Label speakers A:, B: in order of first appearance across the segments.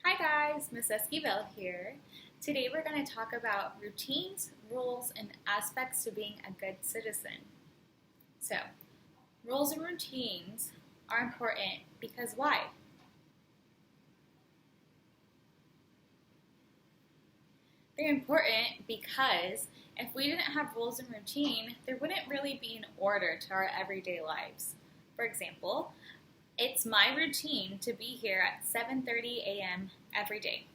A: Hi guys, Miss Esquivel here. Today we're going to talk about routines, rules, and aspects to being a good citizen. So, rules and routines are important because why? They're important because if we didn't have rules and routine, there wouldn't really be an order to our everyday lives. For example, it's my routine to be here at 7:30 a.m. every day.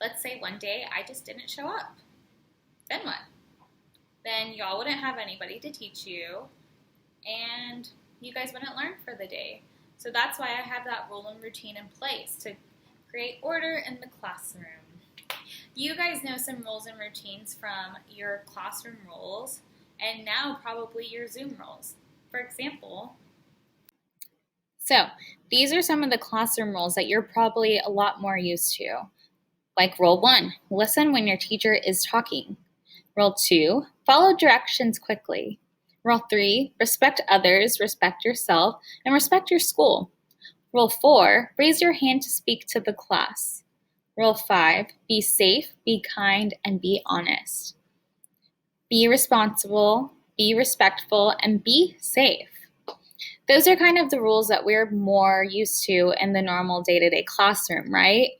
A: Let's say one day I just didn't show up. Then what? Then y'all wouldn't have anybody to teach you, and you guys wouldn't learn for the day. So that's why I have that rule and routine in place to create order in the classroom. You guys know some rules and routines from your classroom rules, and now probably your Zoom rules. For example, so these are some of the classroom rules that you're probably a lot more used to. Like rule 1, listen when your teacher is talking. Rule 2, follow directions quickly. Rule 3, respect others, respect yourself, and respect your school. Rule 4, raise your hand to speak to the class. Rule 5, be safe, be kind, and be honest. Be responsible, be respectful, and be safe. Those are kind of the rules that we're more used to in the normal day-to-day classroom, right?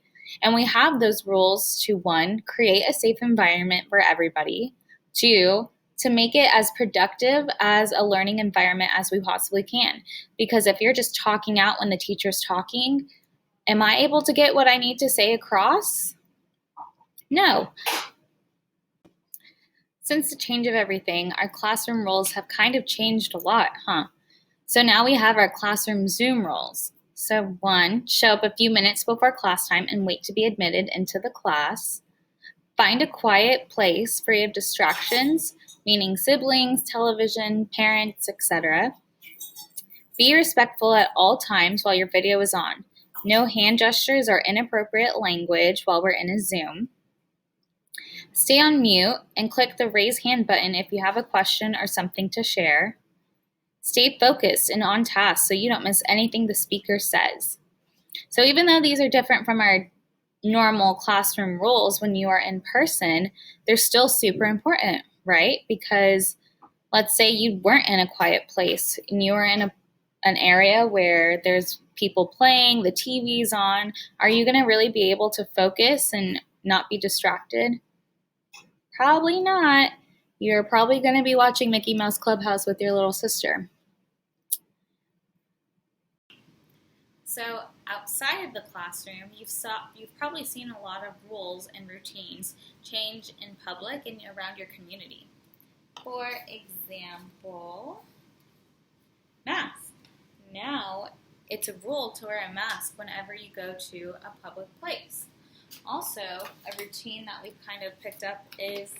A: And we have those rules to 1, create a safe environment for everybody. 2, to make it as productive as a learning environment as we possibly can. Because if you're just talking out when the teacher's talking, am I able to get what I need to say across? No. Since the change of everything, our classroom rules have kind of changed a lot, huh? So now we have our classroom Zoom rules. So 1, show up a few minutes before class time and wait to be admitted into the class. Find a quiet place free of distractions, meaning siblings, television, parents, etc. Be respectful at all times while your video is on. No hand gestures or inappropriate language while we're in a Zoom. Stay on mute and click the raise hand button if you have a question or something to share. Stay focused and on task so you don't miss anything the speaker says. So even though these are different from our normal classroom rules when you are in person, they're still super important, right? Because let's say you weren't in a quiet place and you were in an area where there's people playing, the TV's on. Are you going to really be able to focus and not be distracted? Probably not. You're probably going to be watching Mickey Mouse Clubhouse with your little sister. So outside of the classroom, you've probably seen a lot of rules and routines change in public and around your community. For example, mask. Now it's a rule to wear a mask whenever you go to a public place. Also, a routine that we've kind of picked up is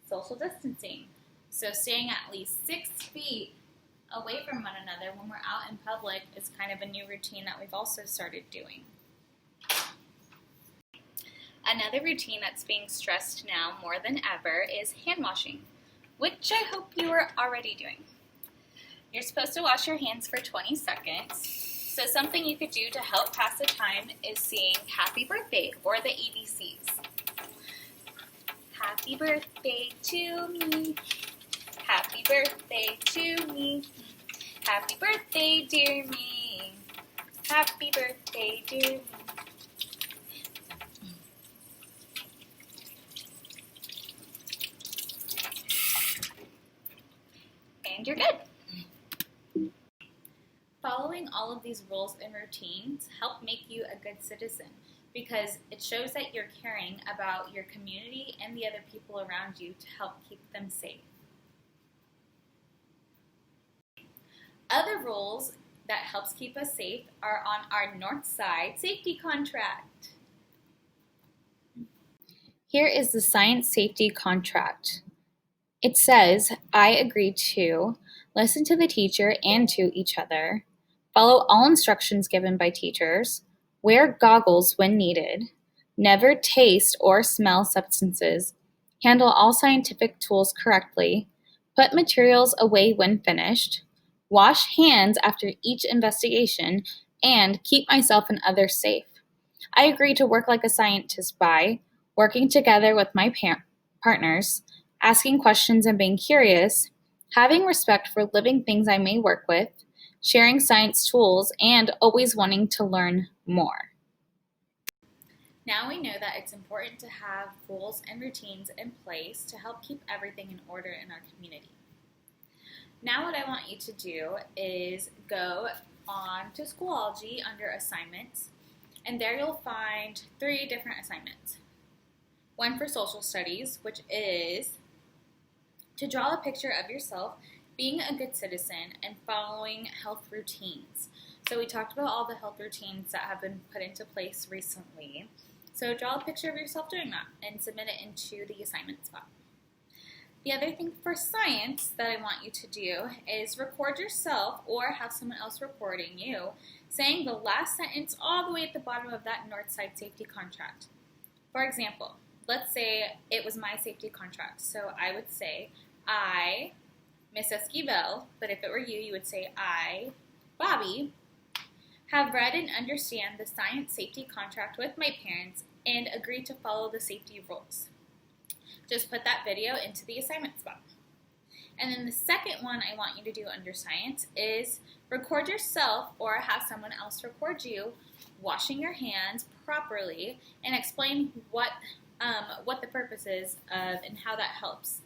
A: social distancing. So staying at least 6 feet away from one another when we're out in public is kind of a new routine that we've also started doing. Another routine that's being stressed now more than ever is hand washing, which I hope you are already doing. You're supposed to wash your hands for 20 seconds. So something you could do to help pass the time is sing Happy Birthday or the ABCs. Happy birthday to me. Happy birthday to me. Happy birthday, dear me. Happy birthday, dear me. And you're good. Following all of these rules and routines help make you a good citizen because it shows that you're caring about your community and the other people around you to help keep them safe. Other rules that helps keep us safe are on our North Side safety contract. Here is the science safety contract. It says, I agree to listen to the teacher and to each other, follow all instructions given by teachers, wear goggles when needed, never taste or smell substances, handle all scientific tools correctly, put materials away when finished, wash hands after each investigation, and keep myself and others safe. I agree to work like a scientist by working together with my partners, asking questions and being curious, having respect for living things I may work with, sharing science tools, and always wanting to learn more. Now we know that it's important to have rules and routines in place to help keep everything in order in our community. Now what I want you to do is go on to Schoology under Assignments, and there you'll find 3 different assignments. One for social studies, which is to draw a picture of yourself being a good citizen and following health routines. So we talked about all the health routines that have been put into place recently. So draw a picture of yourself doing that and submit it into the assignment spot. The other thing for science that I want you to do is record yourself or have someone else recording you saying the last sentence all the way at the bottom of that Northside safety contract. For example, let's say it was my safety contract. So I would say, I, Miss Esquivel, but if it were you, you would say, I, Bobby, have read and understand the science safety contract with my parents and agree to follow the safety rules. Just put that video into the assignment spot. And then the second one I want you to do under science is record yourself or have someone else record you washing your hands properly and explain what the purpose is of and how that helps